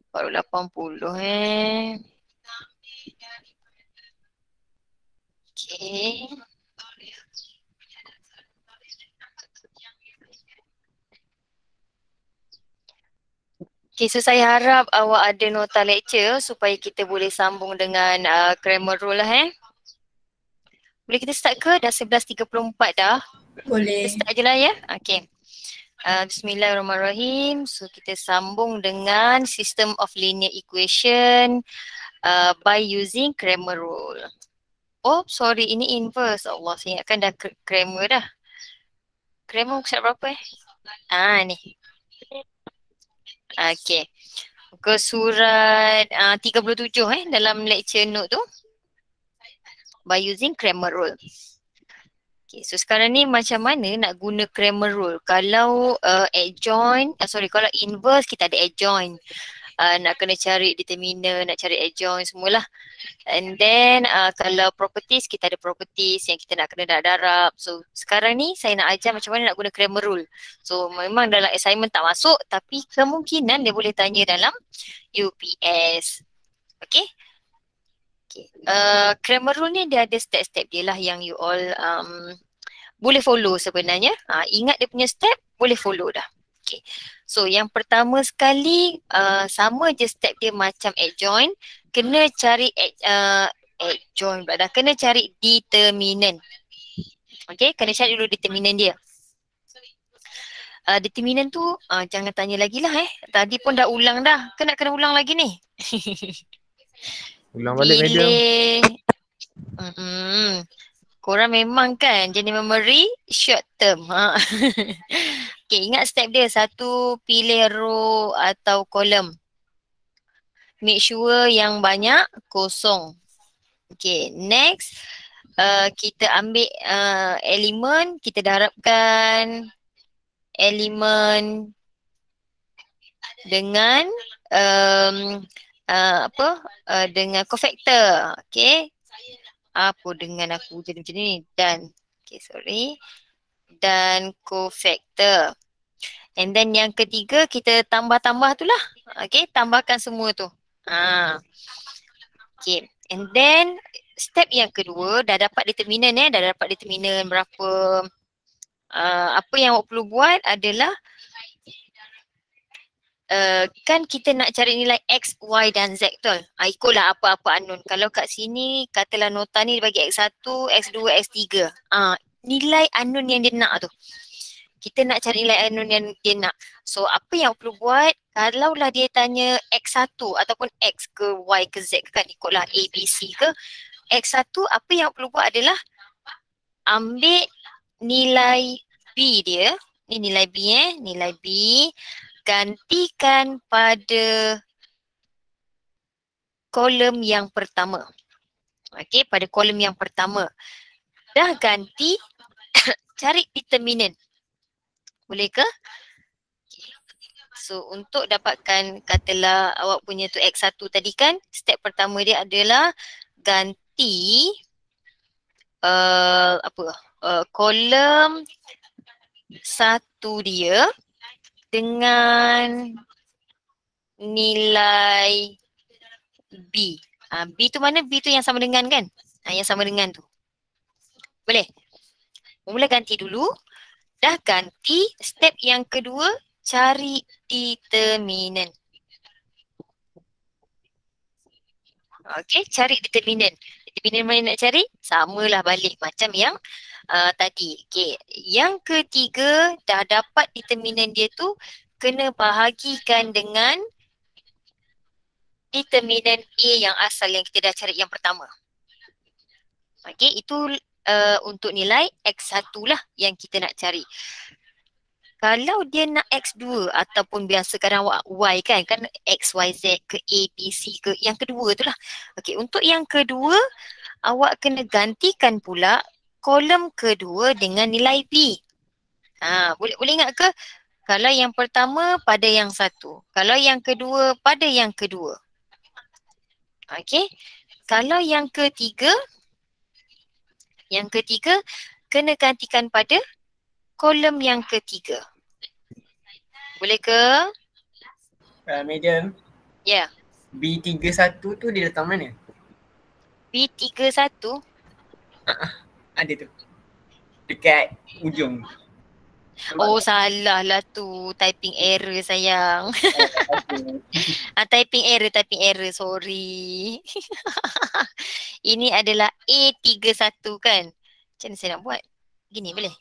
Baru 80 Okay. Okay, so saya harap awak ada nota lecture supaya kita boleh sambung dengan grammar rule lah Boleh kita start ke? Dah 11.34 dah. Boleh. Kita start je lah ya. Okay. Bismillahirrahmanirrahim. So kita sambung dengan system of linear equation by using grammar rule. Oh sorry, ini inverse. Allah, saya ingatkan dah grammar dah. Grammar muka surat berapa ni. Okay. Muka surat 37 dalam lecture note tu. By using grammar rule. Okay, so sekarang ni macam mana nak guna grammar rule? Kalau adjoint, kalau inverse kita ada adjoint. Nak kena cari determiner, nak cari adjoint semualah. And then kalau properties, kita ada properties yang kita nak kena darab. So sekarang ni saya nak ajar macam mana nak guna grammar rule. So memang dalam assignment tak masuk tapi kemungkinan dia boleh tanya dalam UPS. Okay. Grammar rule ni dia ada step-step dia lah yang you all boleh follow sebenarnya. Ingat dia punya step, boleh follow dah. Okay. So yang pertama sekali sama je step dia macam adjoint. Kena cari adjoint pula dah. Kena cari determinant. Okay, kena cari dulu determinant dia. Determinant tu jangan tanya lagi lah Tadi pun dah ulang dah. Kena ulang lagi ni. Ulang balik Pilih. Korang memang kan jenis memory short term. Okay, ingat step dia. Satu, pilih row atau kolom. Make sure yang banyak kosong. Okay, next. Kita ambil elemen, kita darabkan elemen dengan dengan cofactor. Okay. Apa dengan aku jadi macam ni? Dan. Okay, sorry. Dan cofactor. And then yang ketiga kita tambah-tambah tu lah. Okay, tambahkan semua tu. Okay, and then step yang kedua dah dapat determinant dah dapat determinant berapa. Apa yang awak perlu buat adalah kan kita nak cari nilai X, Y dan Z betul? Ikutlah apa-apa unknown. Kalau kat sini katalah nota ni bagi X1, X2, X3. Nilai unknown yang dia nak tu. Kita nak cari nilai unknown yang dia nak. So apa yang perlu buat, kalaulah dia tanya X1 ataupun X ke Y ke Z ke kan ikutlah A, B, C ke. X1 apa yang perlu buat adalah ambil nilai B dia. Ni nilai B nilai B. Gantikan pada kolom yang pertama. Okey, pada kolom yang pertama. Dah ganti, cari determinant. Boleh ke? So, untuk dapatkan katalah awak punya tu X1 tadi kan, step pertama dia adalah ganti kolom satu dia dengan nilai B. B tu mana? B tu yang sama dengan kan? Yang sama dengan tu. Boleh? Mula ganti dulu. Dah ganti, step yang kedua cari determinant. Okay, cari determinant. Determinant mana nak cari? Samalah balik macam yang tadi. Okay, yang ketiga dah dapat determinant dia tu kena bahagikan dengan determinant A yang asal yang kita dah cari yang pertama. Okay, itu untuk nilai X1 lah yang kita nak cari. Kalau dia nak X2 ataupun biasa kadang awak Y kan X, Y, Z ke A, B, C ke yang kedua tu lah. Okay, untuk yang kedua awak kena gantikan pula kolom kedua dengan nilai B. Boleh ingat ke? Kalau yang pertama pada yang satu. Kalau yang kedua pada yang kedua. Okay. Kalau yang ketiga kena gantikan pada kolom yang ketiga. Boleh ke? Medium. Ya. B31 tu dia letak mana? B31. Ada tu. Dekat ujung. Oh, salah lah tu. Typing error sayang. Typing error. Sorry. Ini adalah A31 kan? Macam mana saya nak buat? Gini boleh?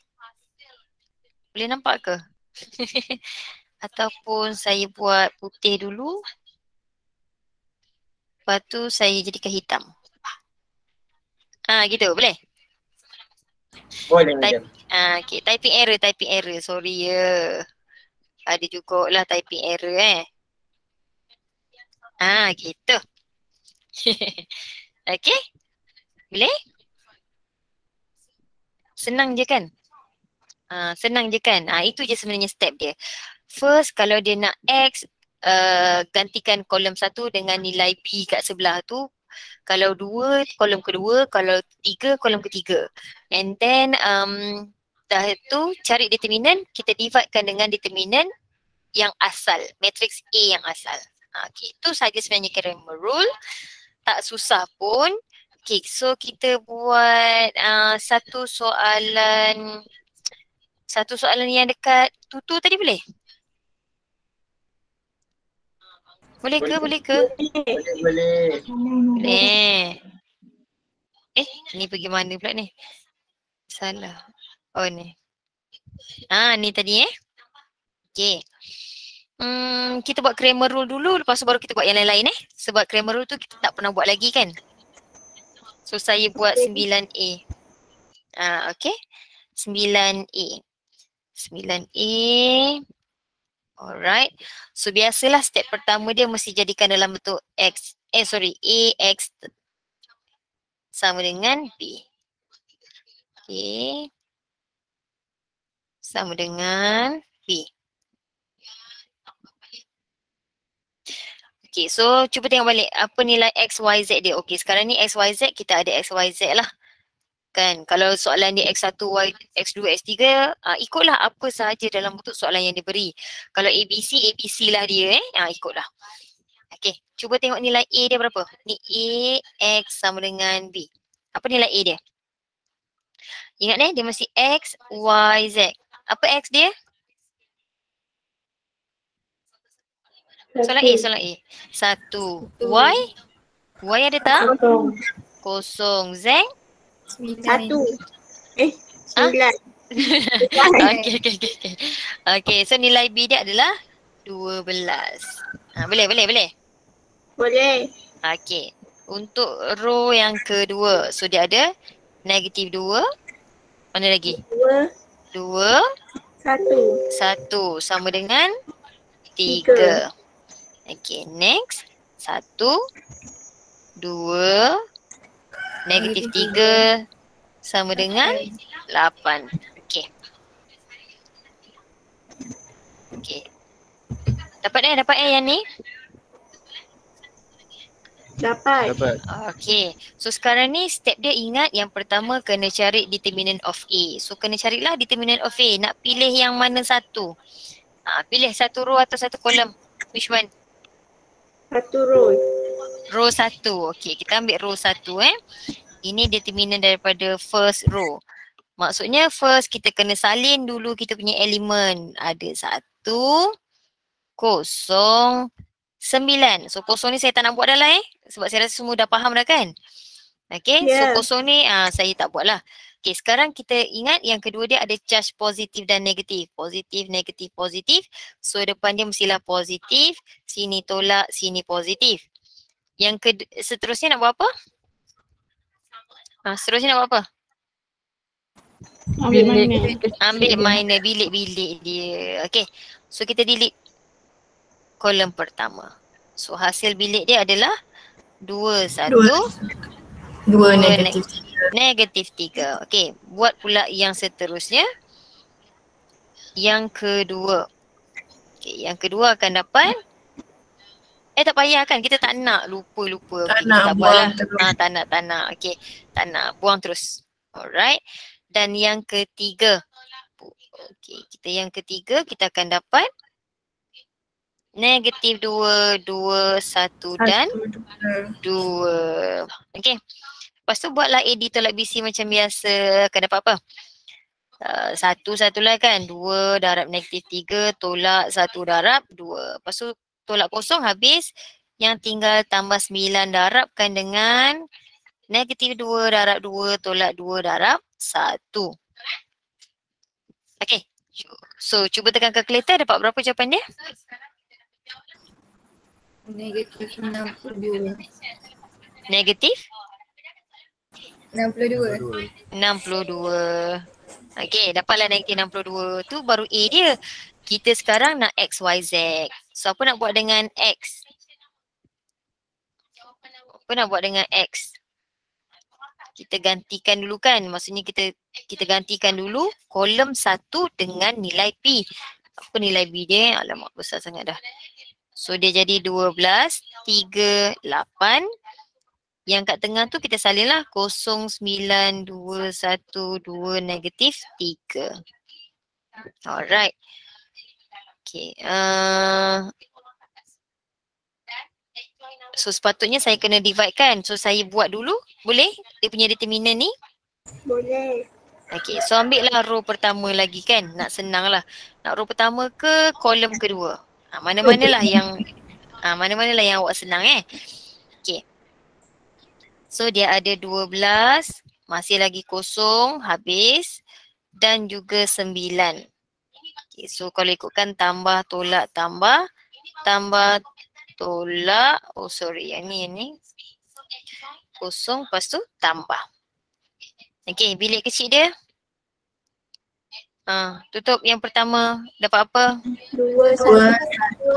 Boleh nampak ke? Ataupun saya buat putih dulu. Lepas tu saya jadikan hitam. Gitu. Boleh? Boleh macam. Okay. Typing error. Sorry ya. Ada jugalah typing error gitu. Okay. Boleh? Senang je kan? Itu je sebenarnya step dia. First, kalau dia nak X, gantikan kolom 1 dengan nilai B kat sebelah tu. Kalau 2, kolom kedua. Kalau 3, kolom ketiga. And then, dah tu cari determinant, kita dividekan dengan determinant yang asal. Matrix A yang asal. Okay, itu saja sebenarnya Cramer rule. Tak susah pun. Okay, so kita buat satu soalan yang dekat tutu tadi boleh? Boleh ke? Boleh. Boleh. Ni pergi mana pula ni? Salah. Oh ni. Ni tadi Okay. Kita buat Cramer rule dulu, lepas tu baru kita buat yang lain-lain Sebab Cramer rule tu kita tak pernah buat lagi kan. So saya buat 9A. Okay. 9A. Alright. So biasalah step pertama dia mesti jadikan dalam bentuk X. AX sama dengan B. Okay. Sama dengan B. Okay, so cuba tengok balik apa nilai X, Y, Z dia. Okay, sekarang ni X, Y, Z kita ada X, Y, Z lah. Kan, kalau soalan dia X1, X2, X3, ikutlah apa sahaja dalam bentuk soalan yang diberi. Kalau ABC lah dia ikutlah. Okay, cuba tengok nilai A dia berapa. Ni A, X sama dengan B. Apa nilai A dia? Ingat dia mesti X, Y, Z. Apa X dia? Soalan A. 1. Y ada tak? 0. Z? 9. 9. Okay, so nilai B dia adalah 12. Boleh? Boleh. Okay, untuk row yang kedua, so dia ada negatif 2. Mana lagi? 2. 1 sama dengan 3. Okay, next. 1, 2, negatif 3 sama dengan 8. Okay. Dapat yang ni? Dapat. Okay. So sekarang ni step dia ingat yang pertama kena cari determinant of A. So kena carilah determinant of A. Nak pilih yang mana satu? Pilih satu row atau satu kolom. Which one? Satu row. Row 1. Okay, kita ambil row 1 Ini determinant daripada first row. Maksudnya first kita kena salin dulu kita punya elemen. Ada 1, 0, 9. So 0 ni saya tak nak buat dah lah sebab saya rasa semua dah faham dah kan. Okay, so 0 ni saya tak buat lah. Okay, sekarang kita ingat yang kedua dia ada charge positif dan negatif. Positif, negatif, positif. So depan dia mestilah positif. Sini tolak, sini positif. Yang seterusnya nak buat apa? Seterusnya nak buat apa? Ambil minor, bilik-bilik dia. Okay, so kita delete kolom pertama. So hasil bilik dia adalah 2, 1, 2 negatif 3. Okay, buat pula yang seterusnya. Yang kedua. Okay, yang kedua akan dapat. Tak payah kan, kita tak nak lupa. Tak nak buang terus. Tak nak. Okay, tak nak, buang terus. Alright. Dan yang ketiga. Okay, yang ketiga kita akan dapat Negatif 2, 2, 1 dan 2. Okay. Lepas tu buatlah AD tolak BC macam biasa. Akan dapat apa? 1 lah kan. 2 darab negatif 3 tolak 1 darab 2. Lepas tu tolak kosong habis. Yang tinggal tambah 9 darabkan dengan negatif 2 darab 2 tolak 2 darab 1. Okay. So cuba tekan kalkulator, dapat berapa jawapan dia? Negatif 62. Negatif 62. 62. Okay, dapatlah negatif 62. Tu baru A dia. Kita sekarang nak X, Y, Z. So apa nak buat dengan X? Apa nak buat dengan X? Kita gantikan dulu kan. Maksudnya kita gantikan dulu kolom 1 dengan nilai P. Apa nilai B dia? Alamak, besar sangat dah. So dia jadi 12, 3, 8. Yang kat tengah tu kita salinlah 0, 9, 2, 1, 2, negatif 3. Alright. Okay. So sepatutnya saya kena divide kan. So saya buat dulu. Boleh? Dia punya determinant ni. Boleh. Okay. So ambil lah row pertama lagi kan. Nak senang lah. Nak row pertama ke kolom kedua? Mana-manalah yang awak senang Okay. So dia ada 12, masih lagi kosong, habis dan juga 9. Okay, so kalau ikutkan tambah, tolak, tambah, tolak. Oh sorry, yang ni. Kosong, lepas tu tambah. Okay, bilik kecil dia. Tutup yang pertama. Dapat apa? 2, 1,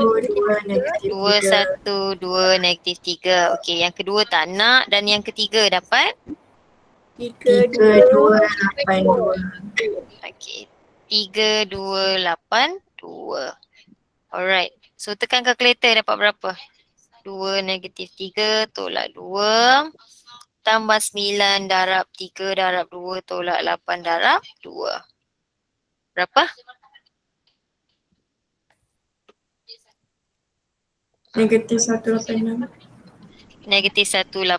2, 1, 2, negatif 2, 1, 2, negatif 3. Okey, yang kedua tak nak dan yang ketiga dapat? 3, 3, 2, 2. 8, 2. Okey, 3, 2, 8, 2. Alright, so tekan kalkulator dapat berapa? 2, negatif 3, tolak 2. Tambah 9 darab 3 darab 2 tolak 8 darab 2. Berapa? Negatif 186. Negatif 186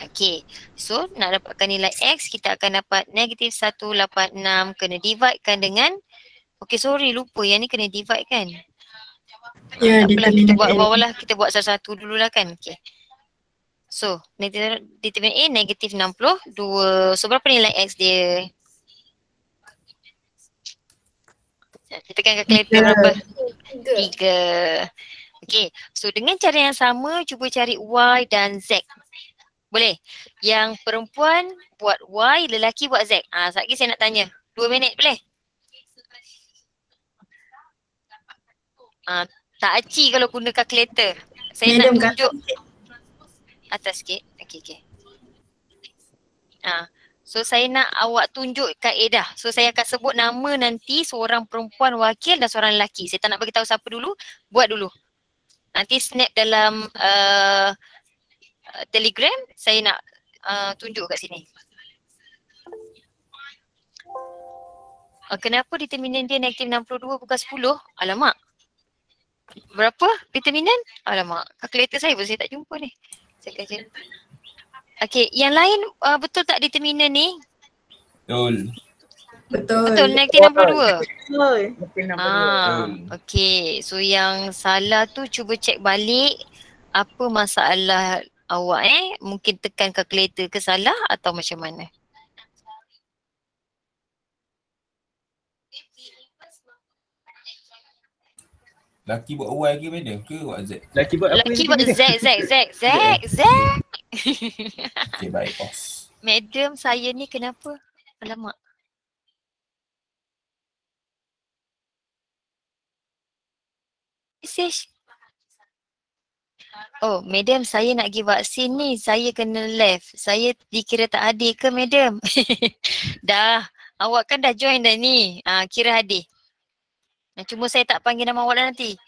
Okey. So nak dapatkan nilai X, kita akan dapat negatif 186 kena divide kan dengan. Okey sorry lupa yang ni kena divide kan. Ya, Tak apalah, kita buat determinant bawah lah. Kita buat satu-satu dululah kan. Okey. So determinant A negatif 62. So berapa nilai X dia? Kita tekan kalkulator berapa? 3. Okey, so dengan cara yang sama cuba cari Y dan Z. Boleh? Yang perempuan buat Y, lelaki buat Z. Sekejap lagi saya nak tanya. 2 minit boleh? Tak aci kalau guna kalkulator. Saya nak tunjuk atas sikit. Okey. So saya nak awak tunjuk kaedah. So saya akan sebut nama nanti seorang perempuan wakil dan seorang lelaki. Saya tak nak bagi tahu siapa dulu. Buat dulu. Nanti snap dalam Telegram, saya nak tunjuk kat sini. Kenapa determinant dia negatif 62 bukan 10? Alamak. Berapa determinant? Alamak. Kalkulator saya pun saya tak jumpa ni. Saya kaji. Okey, yang lain betul tak determinant ni? Betul, negatif 62. Betul. Okey. So yang salah tu cuba cek balik apa masalah awak mungkin tekan kalkulator ke salah atau macam mana? Laki buat Y ke madam ke buat Z? Laki buat apa? Lelaki buat Z. Okay, baik boss. Madam saya ni kenapa? Alamak. Message. Oh, madam saya nak pergi vaksin ni. Saya kena left. Saya dikira tak hadir ke madam? Dah. Awak kan dah join dah ni. Kira hadir. Cuma saya tak panggil nama awak dah nanti.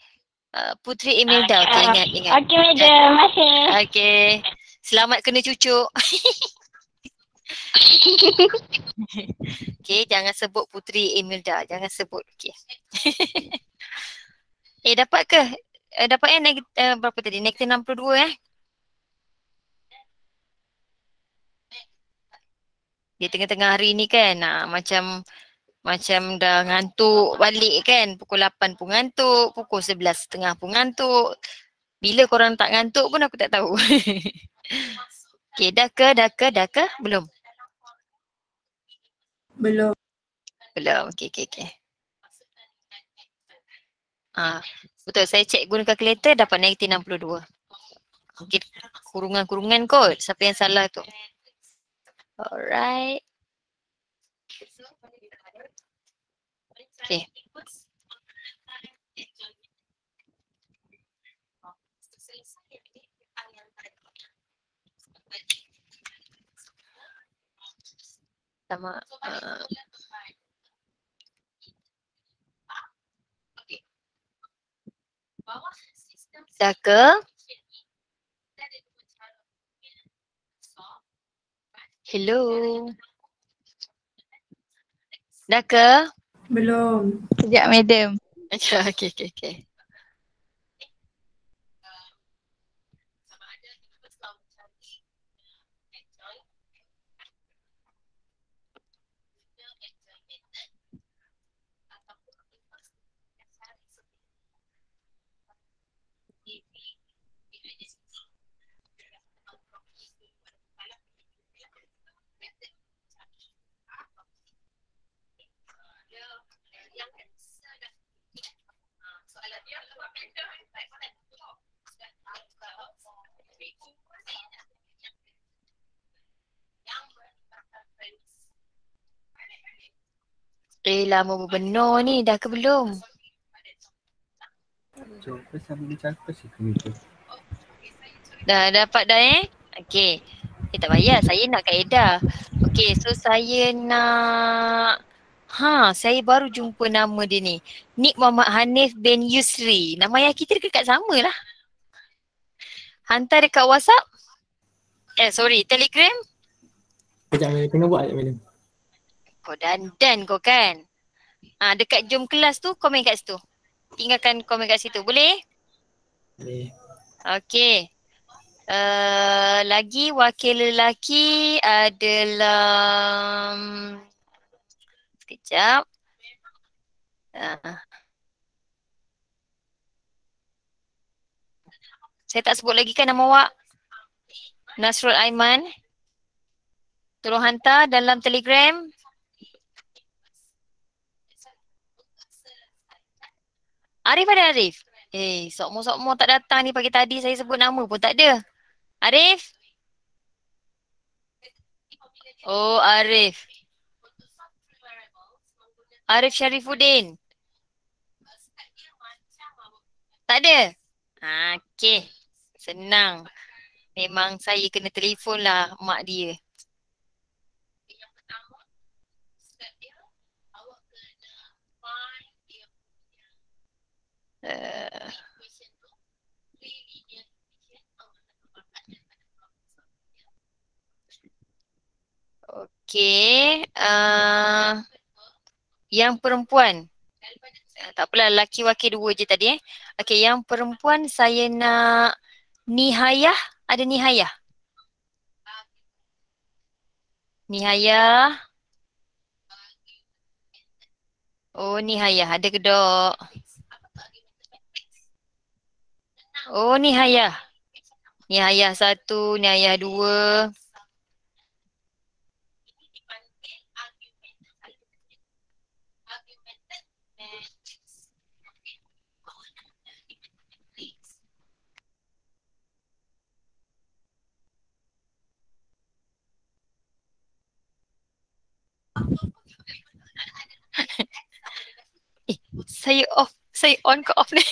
Putri Imelda. Okay, ingat. Okey madam, masih. Okay. Selamat kena cucuk. Okay, jangan sebut Putri Imelda. Jangan sebut. Okay. Dapat ke dapat berapa tadi? Negatif 62 Dia tengah-tengah hari ni kan, macam dah ngantuk balik kan. Pukul 8 pun ngantuk, pukul 11.30 pun ngantuk. Bila korang tak ngantuk pun aku tak tahu. Okay, dah ke? Belum? Belum. Belum, okay. Betul, saya cek guna kalkulator dapat negatif 62. Okay, kurungan-kurungan kot. Siapa yang salah tu? Alright. Okay. Sama. Dah ke? Hello. Dah ke? Belum. Sekejap, madam. Okay. Lama berbenar ni, dah ke belum? Dah dapat dah Okay. Tak payah, saya nak kaedah. Okay, so saya nak saya baru jumpa nama dia ni. Nik Muhammad Hanif bin Yusri. Nama ayah kita dekat sama lah. Hantar dekat WhatsApp. Telegram. Sekejap madam, kena buat sekejap madam. Kau dandan kau kan. Dekat jom kelas tu, komen kat situ. Tinggalkan komen kat situ. Boleh? Boleh. Okay. Lagi wakil lelaki adalah sekejap. Saya tak sebut lagi kan nama awak? Nasrul Aiman. Tolong hantar dalam Telegram. Arif ada Arif? Sokmo tak datang ni pagi tadi saya sebut nama pun tak ada. Arif? Oh, Arif. Arif Syarifuddin. Tak ada? Okay. Senang. Memang saya kena telefon lah mak dia. Okay. Yang perempuan. Tak apalah, lelaki wakil 2 je tadi Okay, yang perempuan saya nak Nihayah. Ada Nihayah? Nihayah. Oh, Nihayah. Ada ke dok? Oh, Nihayah. Nihayah 1, Nihayah 2. Saya on ke off ni?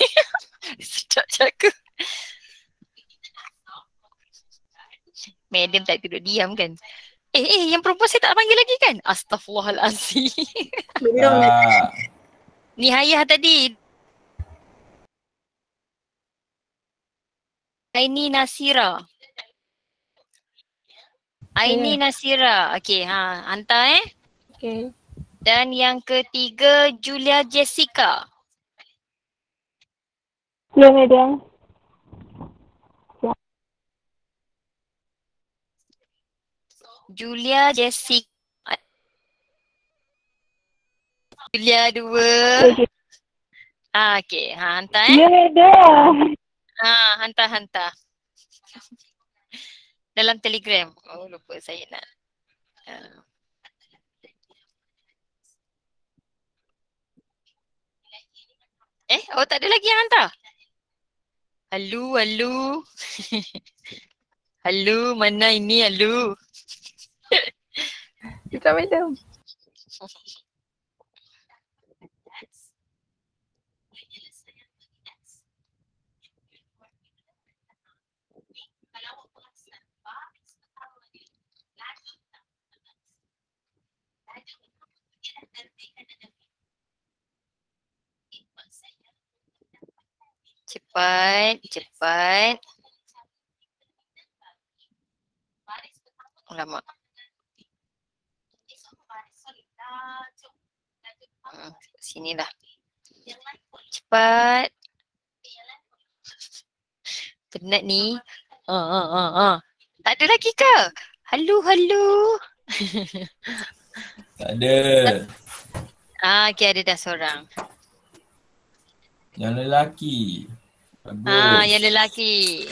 Sedap jaga. Madam tak duduk diam kan? Yang perempuan saya tak panggil lagi kan? Astaghfirullahalazim. Belum. Nihayah tadi. Aini Nasira. Aini Nasira. Okay, hantar Okay. Dan yang ketiga Julia Jessica. Ya, madam. Julia Jessica. Julia 2. Okey. Okey. Hantar Ya, madam. hantar. Dalam Telegram. Oh, lupa saya nak. Ah. Oh, tak ada lagi yang hantar? Halo. Halo, mana ini halo? Kita madam. Cepat. Alamak. Sini dah. Cepat. Penat ni. Tak ada lagi ke? Halo. Tak ada. Okey, ada dah seorang. Yang lelaki. Bagus. Yang lelaki.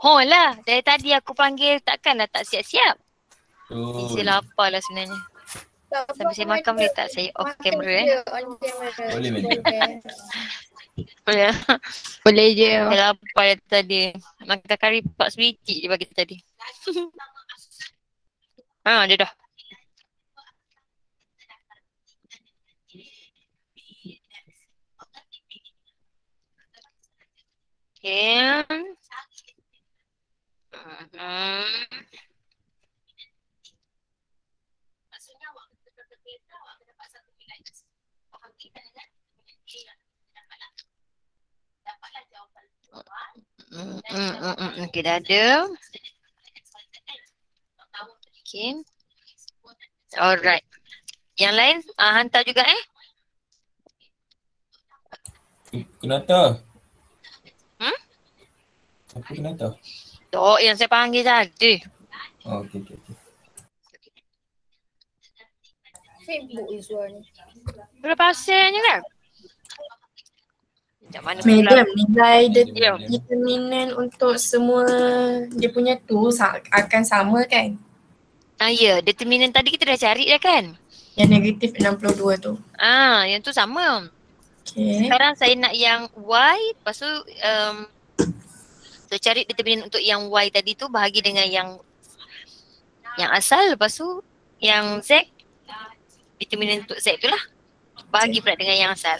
Lah, dari tadi aku panggil takkanlah tak siap-siap. Saya lapar lah sebenarnya. Sambil saya makan boleh tak saya off camera Boleh, madam. Boleh. Boleh je. Saya lapar dari tadi. Makan kari pak sebiji dia bagi tadi. Dia dah. Okay. Okay, dah ada. Okay. Alright. Yang lain hantar juga Kenapa? Siapa kenapa? Tok yang saya panggil tadi. Oh, okey. Facebook Izwan. Berapa pasirnya kan? Macam mana Madam, nilai Ya. determinan untuk semua dia punya tu akan sama kan? Ya, determinant tadi kita dah cari dah kan? Yang negatif 62 tu. Yang tu sama. Okay. Sekarang saya nak yang Y, lepas tu saya cari determinant untuk yang Y tadi tu bahagi dengan yang asal, lepas tu yang Z, determinant untuk Z tu lah. Bahagi pula dengan yang asal.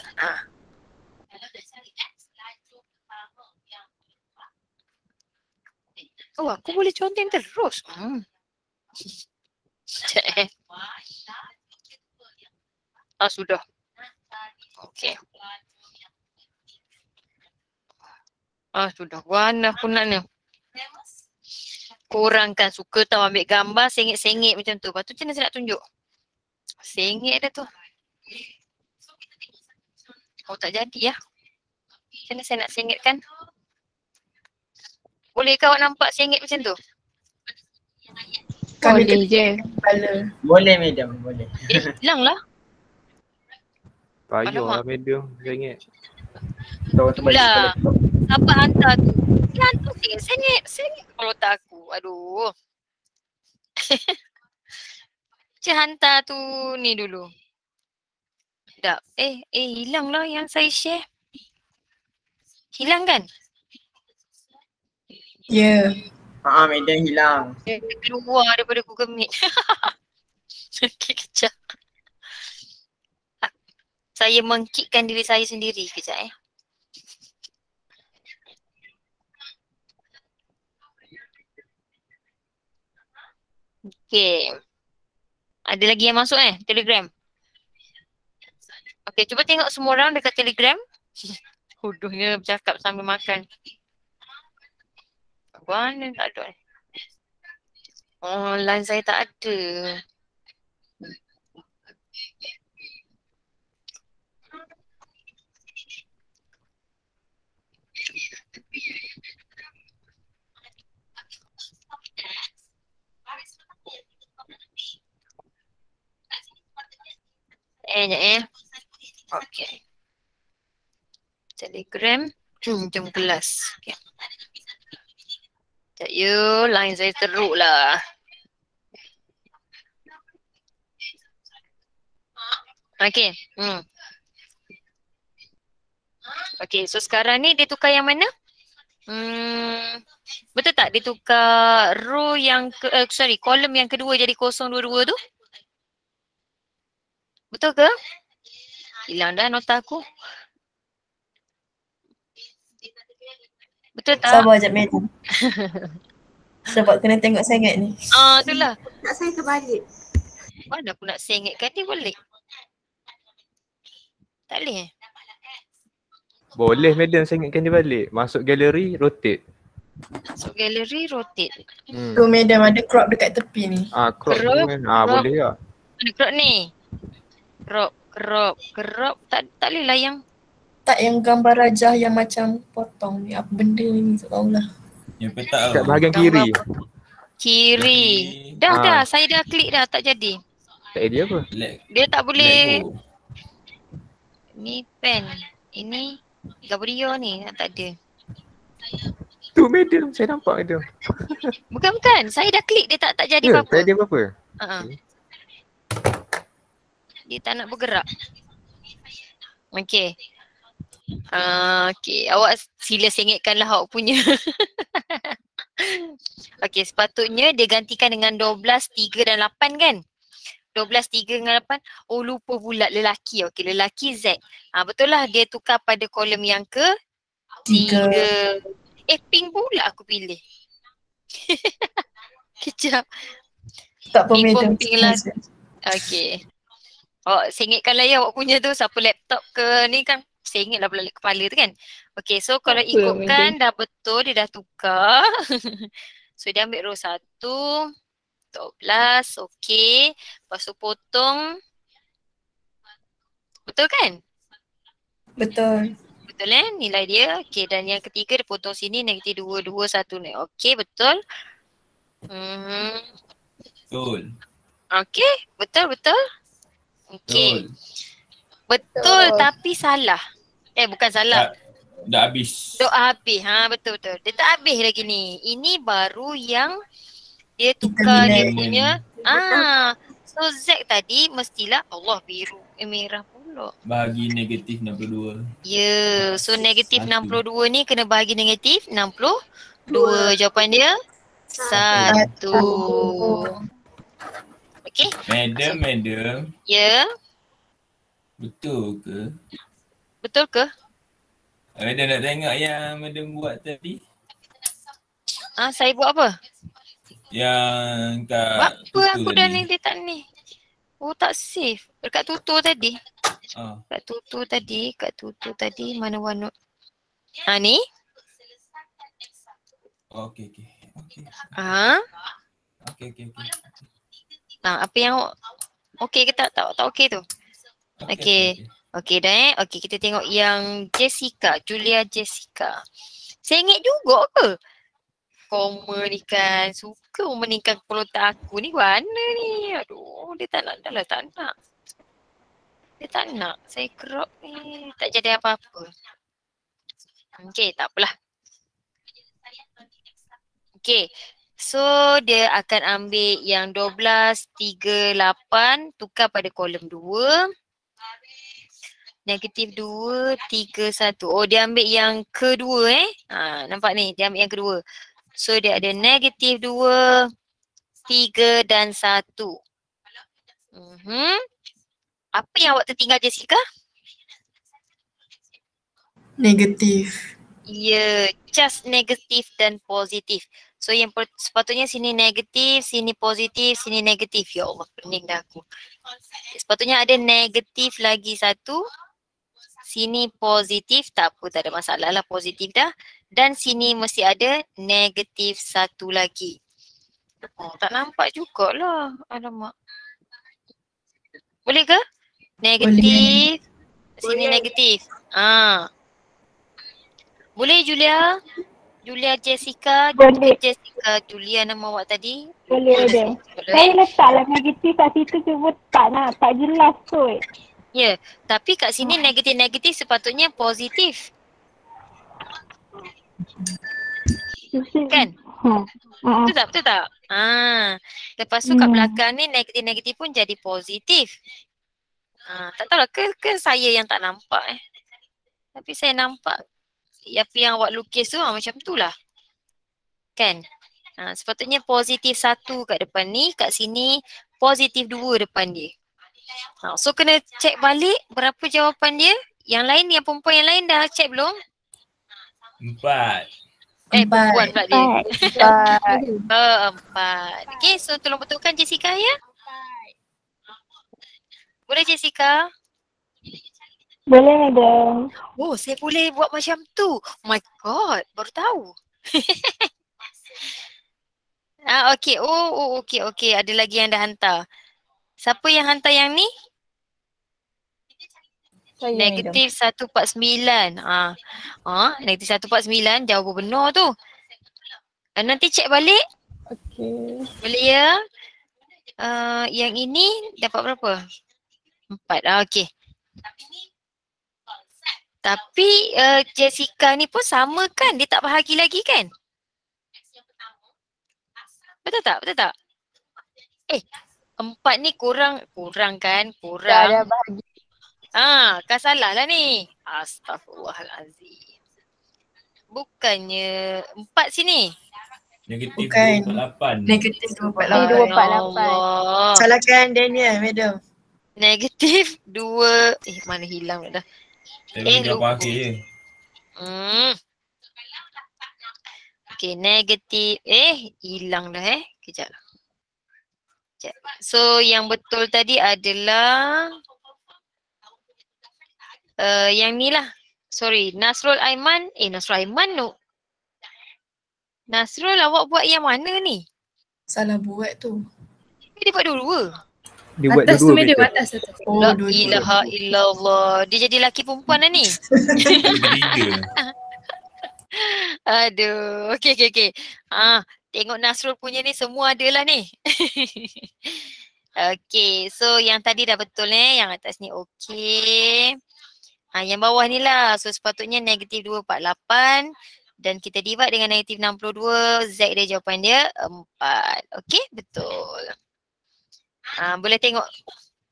Oh, aku boleh conteng terus. Sudah. Okey. Sudah. Warna pun nak ni. Korang kan suka tau ambil gambar sengit-sengit macam tu. Lepas tu macam mana saya nak tunjuk? Sengit dah tu. Oh, tak jadi ya. Macam mana saya nak sengitkan? Boleh kau nampak sengit macam tu? Boleh je. Kepala. Boleh, madam. Boleh. Hilang lah. Payah lah medium, saya ingat. Pula. Siapa hantar tu? Dia hantar sengit kalau tak aku. Aduh. Cik hantar tu ni dulu. Tak. Hilang lah yang saya share. Hilang kan? Ya. Madam hilang. Dia keluar daripada Google Meet. Okay, kejap. Saya mengkikkan diri saya sendiri kejap Okay. Ada lagi yang masuk Telegram? Okay, cuba tengok semua orang dekat Telegram. Huduhnya bercakap sambil makan. Mana tak ada line saya tak ada. Sekejap. Okay. Telegram. Jom kelas. Okay. Sekejap you, line saya teruk lah. Okay. Okay, so sekarang ni dia tukar yang mana? Betul tak dia tukar row yang kolom yang kedua jadi 022 tu? Betul ke? Hilang dah nota aku. Betul tak? Sabar sekejap madam. Sebab kena tengok sangat ni. Itulah. Nak saya terbalik. Mana aku nak sengitkan dia balik? Tak boleh Boleh madam sengitkan dia balik. Masuk galeri, rotate. Masuk galeri, rotate. Tu madam ada crop dekat tepi ni. Crop kan. Boleh tak? Mana crop ni? Crop. Tak boleh lah yang Tak yang gambar rajah yang macam potong ni. Apa benda ni tak tahulah. Yang petak Kat bahagian kiri. Kiri. Dah, saya dah klik dah, tak jadi. Tak idea apa? Dia tak boleh. Let go. Ni pen. Ini Gabriel ni tak ada. Tu madam, saya nampak madam. Bukan. Saya dah klik dia tak jadi Ya, apa-apa. tak ada apa-apa. Dia tak nak bergerak. Okay. Okay, awak sila sengitkanlah awak punya. Okay, sepatutnya dia gantikan dengan 12, 3 dan 8 kan? 12, 3 dengan 8. Oh, lupa pula lelaki. Okay, lelaki Z. Betul lah dia tukar pada kolom yang ke 3. Pink pula aku pilih. Kejap. Tak apa madam. Pink lah. Okay. Awak sengitkanlah ya awak punya tu. Siapa laptop ke ni kan sengitlah pula kepala tu kan. Okay, so kalau ikutkan dah betul dia dah tukar. So dia ambil row 1. 12, okay. Lepas tu potong. Betul kan? Betul. Betul nilai dia. Okay, dan yang ketiga dia potong sini negatif 2, 2, 1 ni. Okay, betul. Betul. Okay, betul. Okay. Betul tapi salah. Bukan salah. Dah habis. Habis. Betul. Dia tak habis lagi ni. Ini baru yang dia tukar dia punya. So Z tadi mestilah Allah biru. Merah pula. Bahagi negatif 62. Ya, so negatif 62 ni kena bahagi negatif 62. Jawapan dia 1. Okay. Madam. Ya. Betul ke? Betul ke? Madam nak tengok yang madam buat tadi? Saya buat apa? Yang kat Apa tutur aku dah ni dia tak ni. Oh, tak save. Dekat tutur tadi. Kat tutur tadi mana OneNote? Ni? Okay. Okay. Apa yang okey ke tak okey tu? Okey dah Okey, kita tengok yang Julia Jessica. Sengit juga ke? Koma ni kan. Suka memeningkan kepala otak aku ni. Mana ni? Aduh, dia tak nak. Dia tak nak. Saya crop ni. Tak jadi apa-apa. Okey, tak apalah. Okey. So, dia akan ambil yang 12, 3, 8. Tukar pada kolom 2. Negatif 2, 3, 1. Oh, dia ambil yang kedua nampak ni. Dia ambil yang kedua. So, dia ada negatif 2, 3 dan 1. Apa yang awak tertinggal Jessica? Negatif. Ya, just negatif dan positif. So yang sepatutnya sini negatif, sini positif, sini negatif. Ya Allah, pening dah aku. Sepatutnya ada negatif lagi 1. Sini positif, tak apa, tak ada masalah lah, positif dah. Dan sini mesti ada negatif 1 lagi. Oh, tak nampak jugalah. Alamak. Boleh ke? Negatif. Boleh. Sini negatif. Boleh Julia? Julia Jessica. Boleh. Jessica Julia nama awak tadi. Boleh. Saya letaklah negatif kat situ cuma tak jelas kot. Ya, tapi kat sini negatif-negatif sepatutnya positif. Kan? Betul tak? Betul tak? Lepas tu kat belakang ni negatif-negatif pun jadi positif. Tak tahulah ke saya yang tak nampak Tapi saya nampak apa yang awak lukis tu macam tu lah. Kan? Sepatutnya positif 1 kat depan ni, kat sini positif 2 depan dia. So kena check balik berapa jawapan dia. Yang lain, yang perempuan yang lain dah check belum? 4. Perempuan pula dia. 4. 4. Okay, so tolong betulkan Jessica ya. Boleh Jessica? Boleh madam. Oh, saya boleh buat macam tu. Oh my god, baru tahu. Okay. Okay. Ada lagi yang dah hantar. Siapa yang hantar yang ni? Saya Negatif 149. Negatif 149 jawapan benar tu. Nanti cek balik. Okey. Boleh ya? Yang ini dapat berapa? 4. Okey. Tapi Jessica ni pun sama kan? Dia tak bahagi lagi kan? Betul tak? 4 ni kurang kan? Dah bahagi. Kan salah lah ni. Astaghfirullahalazim. Bukannya 4 sini. Negatif Bukan. 248. Negatif 248. 248. Salahkan Daniel, madam. Negatif 2. Mana hilang dah. Saya bagi jawapan akhir je. Okay, negatif. Hilang dah Kejap. So yang betul tadi adalah yang ni lah. Sorry, Nasrul Aiman. Nasrul Aiman no. Nasrul awak buat yang mana ni? Salah buat tu. Dia buat dua-dua. Dia buat Atas tu dua-dua madam, betul. atas. Oh, La dua-dua. ilaha illallah. Dia jadi lelaki perempuan lah ni. Tiga. Aduh. Okay. Tengok Nasrul punya ni semua ada lah ni. Okay, so yang tadi dah betul yang atas ni okay. Yang bawah ni lah. So sepatutnya negatif 248 dan kita divide dengan negatif 62. Z dia jawapan dia 4. Okay, betul. Boleh tengok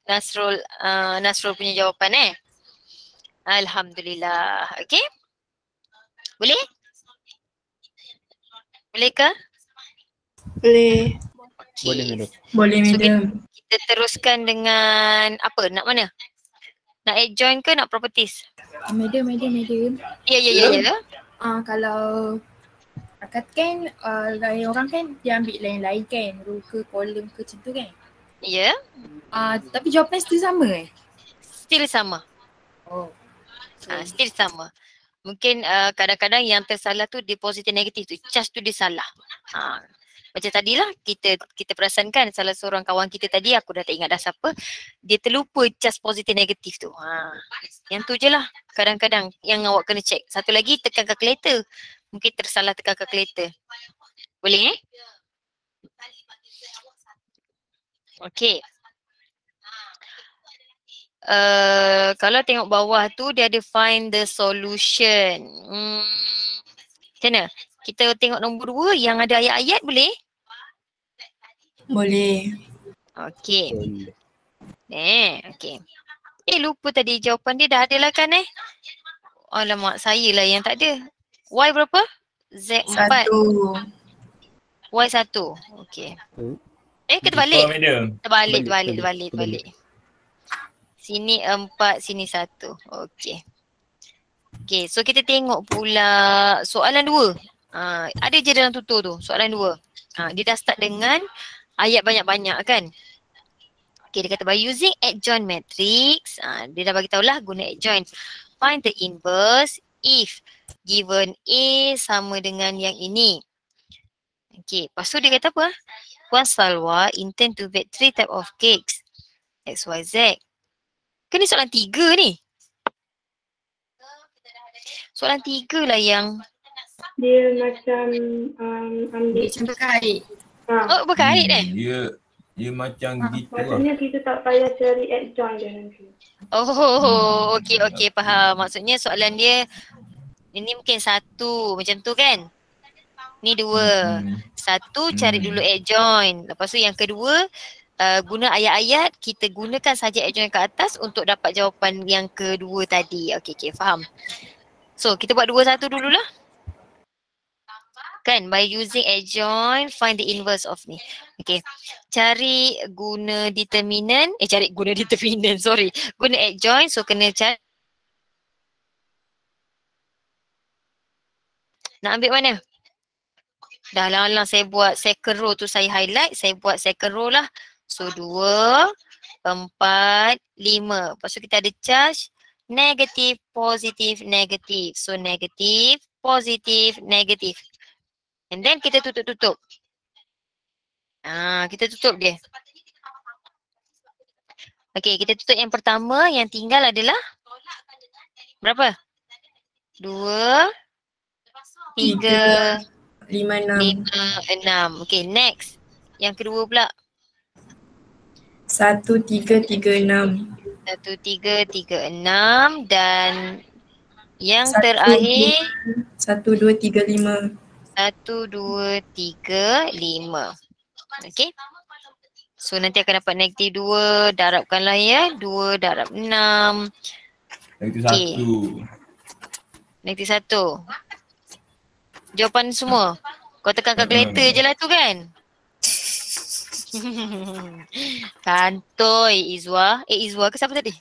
Nasrul punya jawapan Alhamdulillah. Okay. Boleh? Boleh ke? Boleh. Okay. Boleh madam. Boleh So, madam. kita teruskan dengan apa? Nak mana? Nak add join ke nak properties? Madam. Ya. Kalau akad kan lain orang kan dia ambil lain-lain kan, row ke kolom ke macam tu kan. Ya. Tapi jawapan still sama Still sama. Oh. Still sama. Mungkin kadang-kadang yang tersalah tu dia positif negatif tu. Charge tu dia salah. Macam tadilah kita perasankan salah seorang kawan kita tadi, aku dah tak ingat dah siapa, dia terlupa charge positif negatif tu. Yang tu je lah kadang-kadang yang awak kena check. Satu lagi tekan calculator. Mungkin tersalah tekan calculator. Boleh Okay. Kalau tengok bawah tu dia ada find the solution. Macam mana? Kita tengok nombor 2 yang ada ayat-ayat boleh? Boleh. Okay. Okay. Lupa tadi jawapan dia dah ada lah kan Alamak, saya lah yang tak ada. Y berapa? Z 4. 1. Y 1. Okay. Kita balik. Madam. Terbalik. Sini 4, sini 1. Okay. Okay, so kita tengok pula soalan 2. Ada je dalam tutor tu, soalan 2. Dia dah start dengan ayat banyak-banyak kan. Okay, dia kata by using adjoint matrix, dia dah bagi tahulah guna adjoint. Find the inverse if given A sama dengan yang ini. Okay, lepas tu dia kata apa? Puan Salwa intend to bake 3 type of cakes. X, Y, Z. Kan ni soalan 3 ni. Soalan 3 lah yang Dia macam ambil Macam berkait. berkait Ya. Dia macam gitu lah. Maksudnya kita tak payah cari adjoint dia nanti. Oh, okey faham. Maksudnya soalan dia ini mungkin satu macam tu kan? Ni dua. Satu cari dulu adjoint. Lepas tu yang kedua guna ayat-ayat, kita gunakan saja adjoint kat atas untuk dapat jawapan yang kedua tadi. Okey, faham. So, kita buat 2-1 dululah. Kan, by using adjoint, find the inverse of ni. Okay, cari guna determinant, guna adjoint, so kena cari. Nak ambil mana? Dah lah, saya buat second row tu saya highlight, saya buat second row lah. So 2, 4, 5. Lepas tu kita ada charge, negative, positive, negative. So negative, positive, negative. And then kita tutup. Kita tutup dia. Okay, kita tutup yang pertama. Yang tinggal adalah berapa? 2, 3, 5, 6. 6. Okay, next. Yang kedua pula. 1, 3, 3, 6. 1, 3, 3, 6. Dan yang terakhir 1, 2, 3, 5. 1, 2, 3, 5. Okay. So nanti akan dapat negatif 2. Darabkanlah ya. 2 darab 6. Negatif Okay. 1. Negatif 1. Jawapan semua. Kau tekan kalkulator je lah tu kan. Kantoi Izwa. Izwa ke siapa tadi?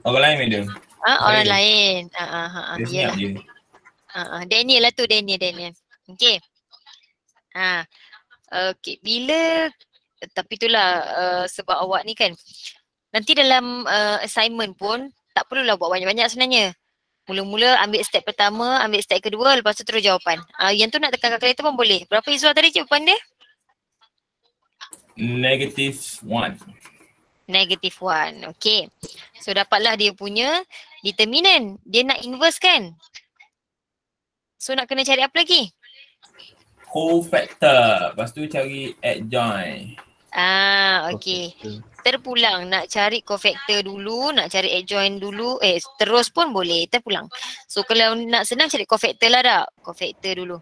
Orang lain madam. Orang lain. Dia Yalah. senyap je. Daniel lah tu, Daniel. Okay. Okay, bila tapi itulah sebab awak ni kan nanti dalam assignment pun tak perlulah buat banyak-banyak sebenarnya. Mula-mula ambil step pertama, ambil step kedua, lepas tu terus jawapan. Yang tu nak tekan kalkulator pun boleh. Berapa Izwa tadi jawapan dia? Negative 1. Negative 1. Okay. So dapatlah dia punya determinant. Dia nak inverse kan? So nak kena cari apa lagi? Cofactor. Lepas tu cari adjoint. Okay. Terpulang nak cari cofactor dulu, nak cari adjoint dulu. Terus pun boleh, terpulang. So kalau nak senang cari cofactor lah tak? Cofactor dulu.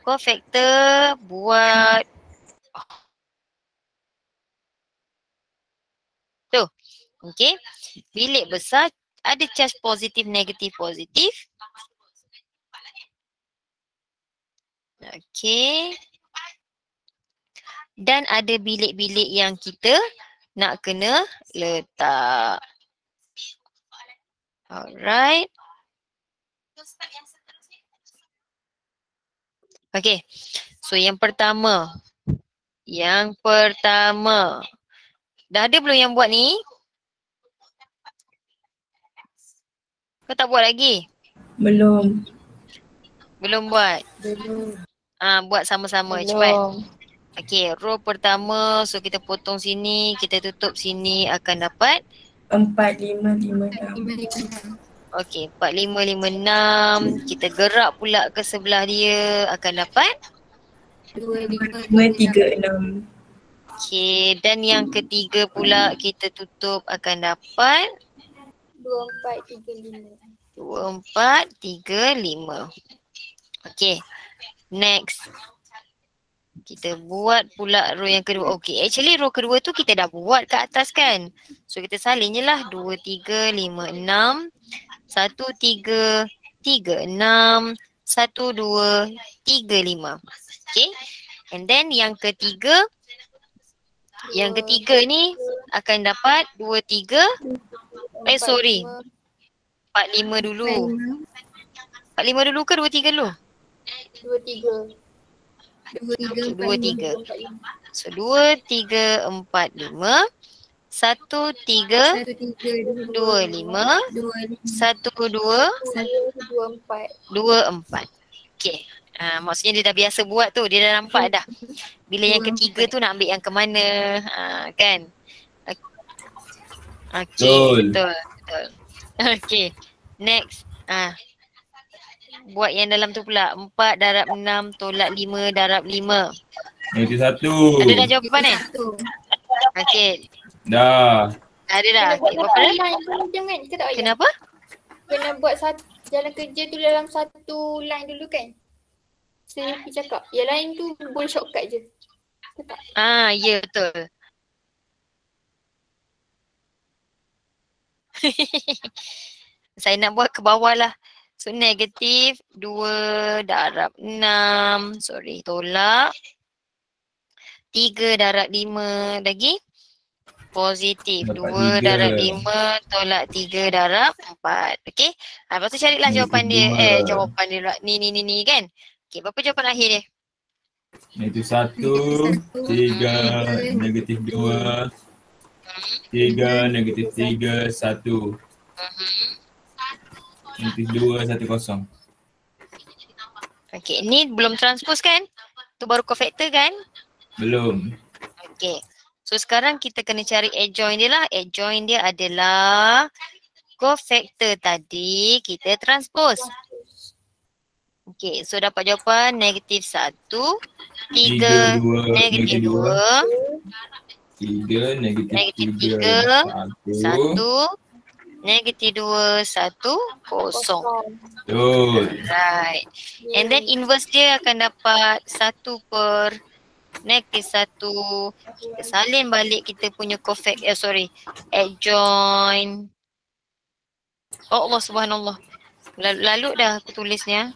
Cofactor buat tu. Okay. Bilik besar ada charge positif, negatif, positif. Okay. Dan ada bilik-bilik yang kita nak kena letak. Alright. Okay. So yang pertama. Dah ada belum yang buat ni? Kau tak buat lagi? Belum. Belum buat? Belum. Buat sama-sama. Cepat. Okay, row pertama. So kita potong sini, kita tutup sini akan dapat 4, 5, 5, 6. Okay, 4, 5, 5, 6. Kita gerak pula ke sebelah dia akan dapat 2, 5, 3, 6. Okay, dan yang ketiga pula kita tutup akan dapat 2, 4, 3, 5. 2, 4, 3, 5. Okay, next. Kita buat pula row yang kedua. Okay, actually row kedua tu kita dah buat kat atas kan. So kita salin je lah. 2, 3, 5, 6. 1, 3, 3, 6. 1, 2, 3, 5. Okay. And then yang ketiga. Yang ketiga ni akan dapat 2, 3. 4, 5 dulu. 4, 5 dulu ke 2, 3 dulu? 2, 3. 2, 3, 2, 3. So 2, 3, 4, 5. 1, 3, 2, 5. 2, 4. Okay. Maksudnya dia dah biasa buat tu. Dia dah nampak dah. Bila yang ketiga tu nak ambil yang ke mana. Kan? Okay. Betul. Okay. Next. Buat yang dalam tu pula. 4 darab 6 tolak 5 darab 5. Negatif 1. Ada dah jawapan Satu. Okey. Dah. Ada dah. Kena buat Okey, berapa dah? line dulu je kan? Ke tak payah? Kenapa? Kena buat jalan kerja tu dalam satu line dulu kan? Saya pergi cakap. Yang lain tu boleh shortcut je. Ke tak? Ya betul. Saya nak buat ke bawah lah. So negatif 2 darab 6. Sorry, tolak. 3 darab 5 lagi. Positif. Dapat 2 tiga. darab 5 tolak 3 darab 4. Okey. Lepas tu carilah jawapan dia. Negatif 2. Jawapan dia ni kan. Okey, berapa jawapan akhir dia? Negatif 1, 3, negatif 2, 3, negatif 3, 1. Negatif 2, 1, 0. Okey, ni belum transpose kan? Tu baru cofactor kan? Belum. Okey. So sekarang kita kena cari adjoint dia lah. Adjoint dia adalah cofactor tadi kita transpose. Okey, so dapat jawapan negatif 1, 3, 2, negatif 2, 3, negatif negatif 3, 1, negatif 2, 1, 0. Betul. Right. And then inverse dia akan dapat 1 per negatif 1. Kita salin balik kita punya adjoint. Oh Allah subhanallah. Lalu dah aku tulisnya.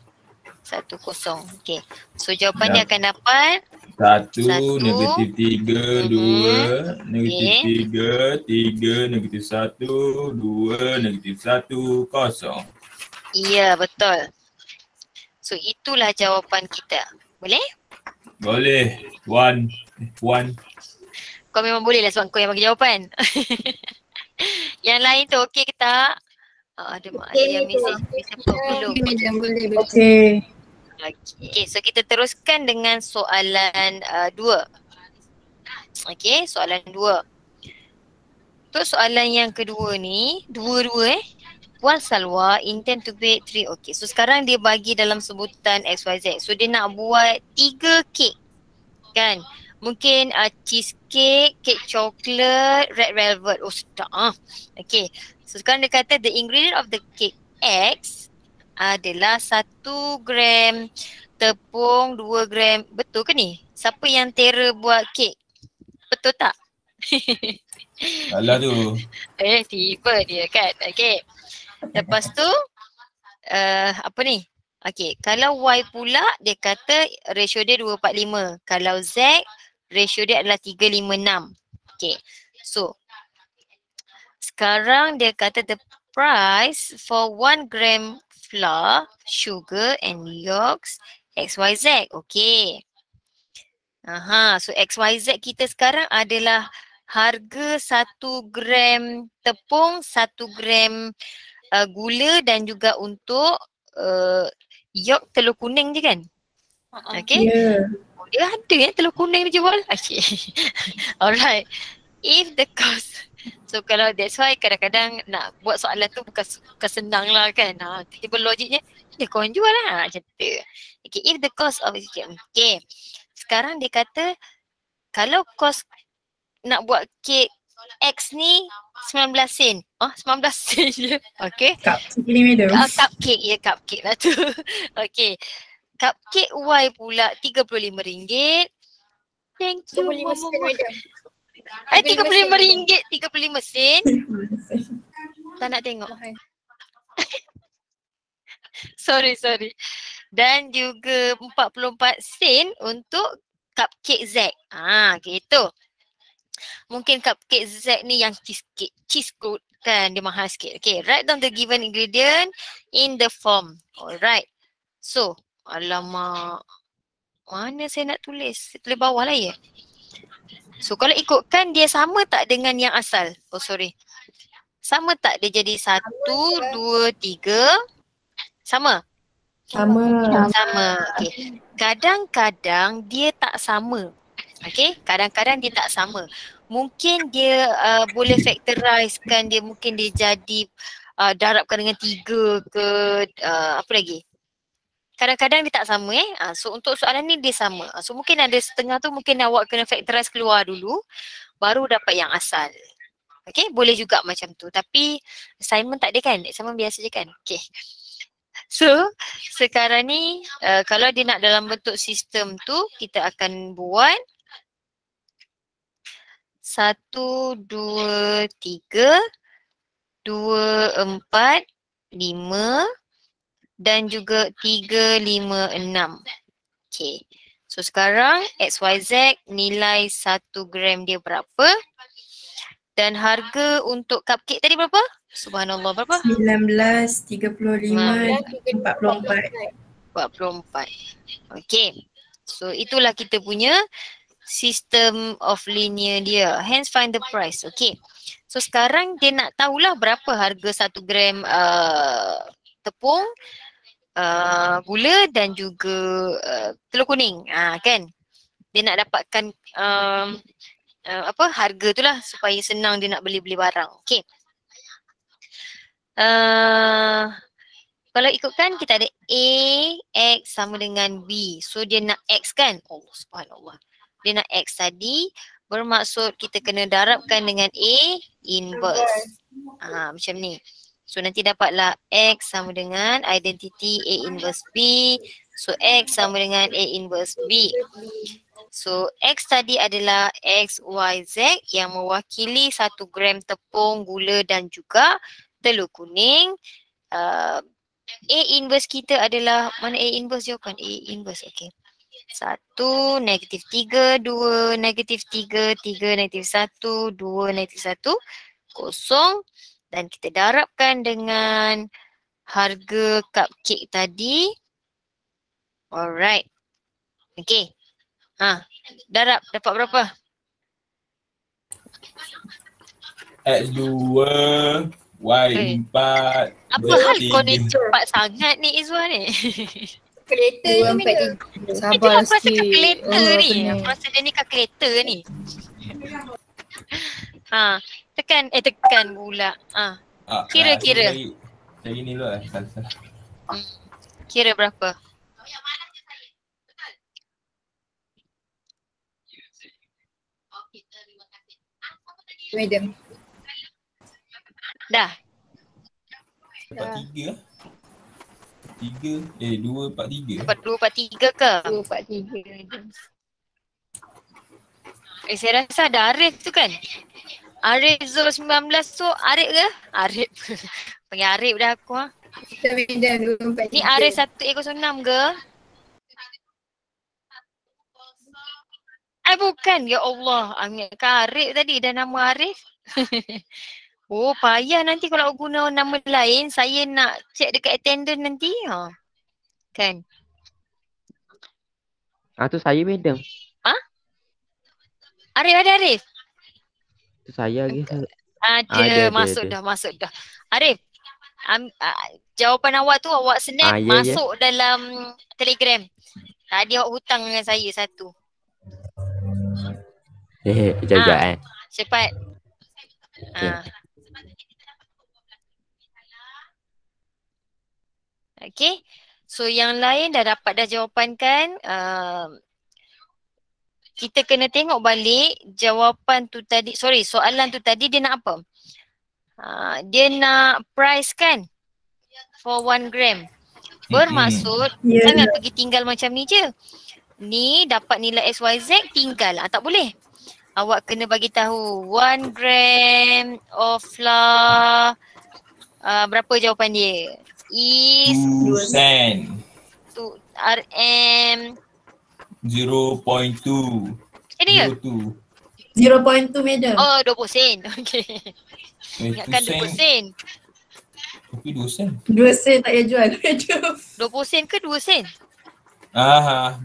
1, 0. Okay. So jawapan dia akan dapat 1, Satu. negatif 3, 2, negatif 3, 3, negatif 1, 2, negatif 1, 0. iya betul. So itulah jawapan kita. Boleh? Boleh. Puan. Kau memang boleh lah sebab kau yang bagi jawapan. Yang lain tu okey ke tak? Ada yang mesej belum. Madam boleh baca. Okay. Okay, so kita teruskan dengan soalan 2. Okay, soalan 2. Untuk soalan yang kedua ni, dua-dua Puan Salwa intend to bake 3. Okay, so sekarang dia bagi dalam sebutan XYZ. So dia nak buat 3 kek. Kan? Mungkin cheesecake, kek coklat, red velvet. Oh sedap. Okay, so sekarang dia kata the ingredient of the cake X adalah 1 gram tepung, 2 gram. Betul ke ni? Siapa yang terror buat kek? Betul tak? Salah tu. Tiba dia kan. Okay. Lepas tu apa ni? Okay. Kalau Y pula dia kata ratio dia 245. Kalau Z ratio dia adalah 356. Okay. So sekarang dia kata the price for 1 gram flour, sugar and yolks XYZ. Okay. So XYZ kita sekarang adalah harga 1 gram tepung, 1 gram gula dan juga untuk yolk telur kuning je kan? Okay. Yeah. Dia ada telur kuning dia jual. Okay. Alright. If the cost, so kalau that's why kadang-kadang nak buat soalan tu bukan senang lah kan. Tiba logiknya dia korang jual lah macam tu. Okay, if the cost of okay. Sekarang dia kata kalau kos nak buat kek X ni 19 sen. 19 sen je. Okay. Cupcake ni madam. Cupcake, ya cupcake lah tu. Okay. Cupcake Y pula RM35. Thank you. 25 sen madam. 35 ringgit, 35 sen. Tak nak tengok. Sorry. Dan juga 44 sen untuk cupcake Z. Gitu. Mungkin cupcake Z ni yang cheese coat kan, dia mahal sikit. Okay, write down the given ingredient in the form. Alright. So, alamak. Mana saya nak tulis? Saya tulis bawah lah ya. So kalau ikutkan dia sama tak dengan yang asal? Oh sorry. Sama tak dia jadi 1, 2, 3? Sama? Sama. Okay. Kadang-kadang dia tak sama. Okay. Kadang-kadang dia tak sama. Mungkin dia boleh factorize kan, dia mungkin dia jadi darabkan dengan 3 ke apa lagi? kadang-kadang dia tak sama So untuk soalan ni dia sama. So mungkin ada setengah tu mungkin awak kena factorize keluar dulu baru dapat yang asal. Okay, boleh juga macam tu. Tapi assignment tak ada kan? Assignment biasa je kan? Okay. So sekarang ni kalau dia nak dalam bentuk sistem tu, kita akan buat 1, 2, 3, 2, 4, 5 dan juga 3, 5, 6. Okay. So sekarang XYZ nilai 1 gram dia berapa? Dan harga untuk cupcake tadi berapa? Subhanallah, berapa? 19, 35, 44. 44. Okay. So itulah kita punya system of linear dia. Hence find the price. Okay. So sekarang dia nak tahulah berapa harga 1 gram tepung, gula dan juga telur kuning. Kan? Dia nak dapatkan harga tu lah supaya senang dia nak beli-beli barang. Okay. Kalau ikutkan kita ada A, X sama dengan B. So dia nak X kan? Oh subhanallah. Dia nak X tadi bermaksud kita kena darabkan dengan A inverse. Macam ni. So nanti dapatlah X sama dengan identity A inverse B. So X sama dengan A inverse B. So X tadi adalah X, Y, Z yang mewakili 1 gram tepung, gula dan juga telur kuning. A inverse kita adalah, mana A inverse jawapan? A inverse, okay. 1, -3, 2, -3, 3, -1, 2, -1, kosong. Dan kita darabkan dengan harga cupcake tadi. Alright. Okay. Darab dapat berapa? X2, Y4. Apa hal kau ni cepat sangat ni Izwan ni? Kalkulator ni Meda. Sabar Aku rasa sikit. kalkulator ni. pening. Aku rasa dia ni kalkulator ni. Tekan pula. Kira-kira. Saya ni lah. Kira berapa? Madam. Dah. 43 lah. 2, 4, 3. Dapat 2, 4, 3 ke? 2, 4, 3. Saya rasa ada Arif tu kan? Arif Zul 19 tu Arif ke? Arif. Panggil Arif dah aku Madam 2, 4, 3. Ni Arif 106 ke? Bukan. Ya Allah. Ambilkan Arif tadi dah nama Arif. Oh payah nanti kalau guna nama lain. Saya nak check dekat attendance nanti. Kan? Tu saya madam. Arif ada Arif? Tu saya lagi. Ada. Masuk dah. Arif. Jawapan awak tu awak snap masuk dalam Telegram. Tadi awak hutang dengan saya satu. Sekejap Cepat. Okay. So yang lain dah dapat dah jawapan kan? Kita kena tengok balik jawapan tu tadi. Sorry, soalan tu tadi dia nak apa? Dia nak price kan? For 1 gram. Bermaksud jangan pergi tinggal macam ni je. Ni dapat nilai XYZ tinggal. Tak boleh. Awak kena bagi tahu 1 gram of flour. Berapa jawapan dia? Is 2 sen. RM 0.2. Ini ke? 0.2 madam. Oh 20 sen. Okay. Ingatkan 20 sen. Tapi 2 sen. 2 sen tak payah jual madam. 20 sen ke 2 sen?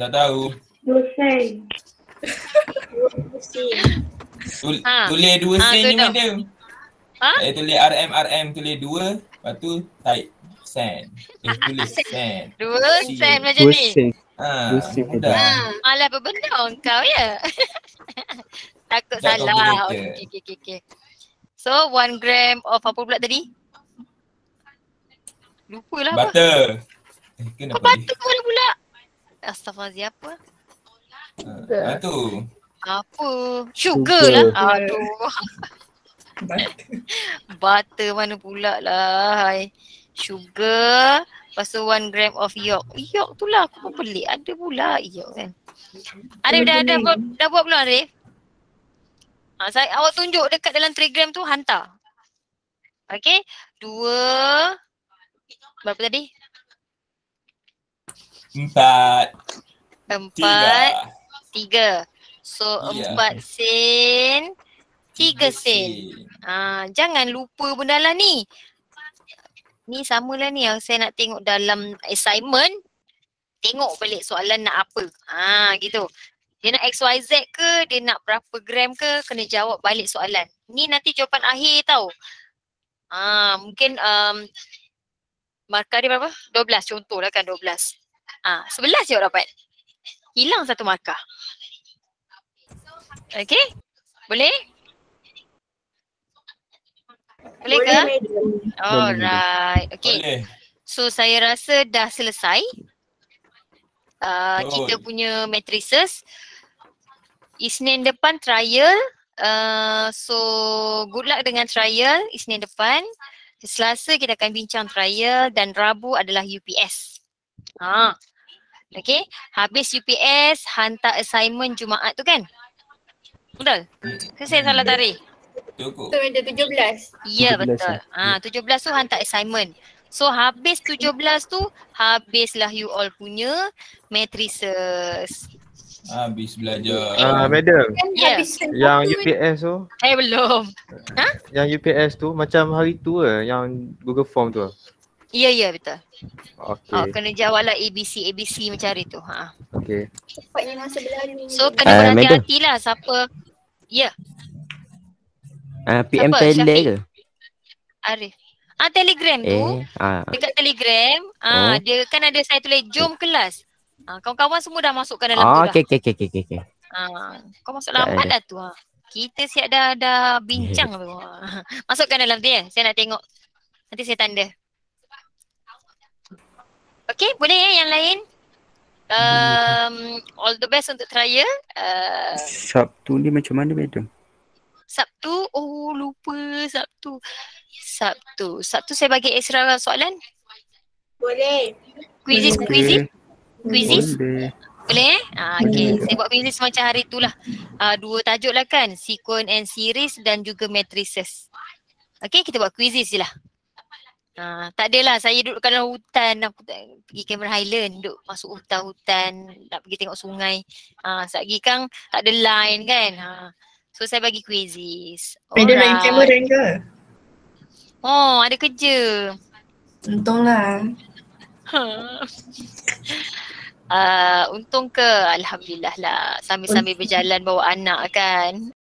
Tak tahu. 2 sen. Tulis 2 sen tu ni dah. madam. Tulis RM, tulis 2. Lepas tu type sen. Tulis sen. 2 sen macam ni. Mudah. Malah berbenda kau ya. Takut Tak salah. complicated. Okay. So 1 gram of apa pula tadi? Lupalah apa. Butter. Kau Kenapa batu ke mana pula? Astaghfirullah, apa? tu. Apa? Sugar lah. Aduh. Butter mana pula lah. Hai. Sugar. Lepas tu 1 gram of yolk. Yolk tu lah aku pun pelik. Ada pula yolk kan. Arif dah buat belum Arif? Awak tunjuk dekat dalam telegram tu, hantar. Okay. 2. Berapa tadi? 4, 3. So Ya. 4 sen, 3 sen. Jangan lupa benda lah ni. Ni samalah ni yang saya nak tengok dalam assignment. Tengok balik soalan nak apa. Gitu. Dia nak XYZ ke, dia nak berapa gram ke, kena jawab balik soalan. Ni nanti jawapan akhir tau. Mungkin markah dia berapa? 12 contohlah kan 12. 11 je awak dapat. Hilang 1 markah. Okay? Boleh? Boleh ke? Alright. Okay. Boleh. So saya rasa dah selesai. Kita punya matrices. Isnin depan trial. So good luck dengan trial Isnin depan. Selasa kita akan bincang trial dan Rabu adalah UPS. Okay. Habis UPS hantar assignment Jumaat tu kan? Betul? Saya salah tarikh. Cukup. Tu ada 17. Ya 17 betul. 17 tu hantar assignment. So habis 17 tu habislah you all punya matrices. Habis belajar. Madam, Ya. Habis yang UPS tu, Belum. yang UPS tu macam hari tu yang Google Form tu. Ya betul. Okey. Kena jawab lah ABC macam hari tu. Okey. cepatnya masa berlalu. So kena berhati-hatilah siapa. Ya, PM Siapa? Tele Syafiq? ke? Arif. Telegram tu. Dekat Telegram, dia kan ada saya tulis jom kelas. Kawan-kawan semua dah masukkan dalam tu dah. Okey. Kau masuk lambat dah tu. Kita siap dah bincang tu. Masukkan dalam tu ya. Saya nak tengok. Nanti saya tanda. Okay, boleh ya yang lain? All the best untuk trial. Sabtu ni macam mana madam? Sabtu, lupa Sabtu. Sabtu saya bagi extra soalan. Boleh. Quizzes. Boleh. Boleh? Okay. Saya buat quizzes macam hari tu lah. 2 tajuk lah kan. Sequence and series dan juga matrices. Okay, kita buat quizzes je lah. Tak adalah saya duduk dalam hutan. Aku pergi Cameron Highland. Duduk masuk hutan-hutan. Nak pergi tengok sungai. Sekejap lagi kan tak ada line kan. So saya bagi quizzes. Madam main Cameron ke? Ada kerja. Untunglah. Untung ke? Alhamdulillah lah. Sambil-sambil berjalan bawa anak kan.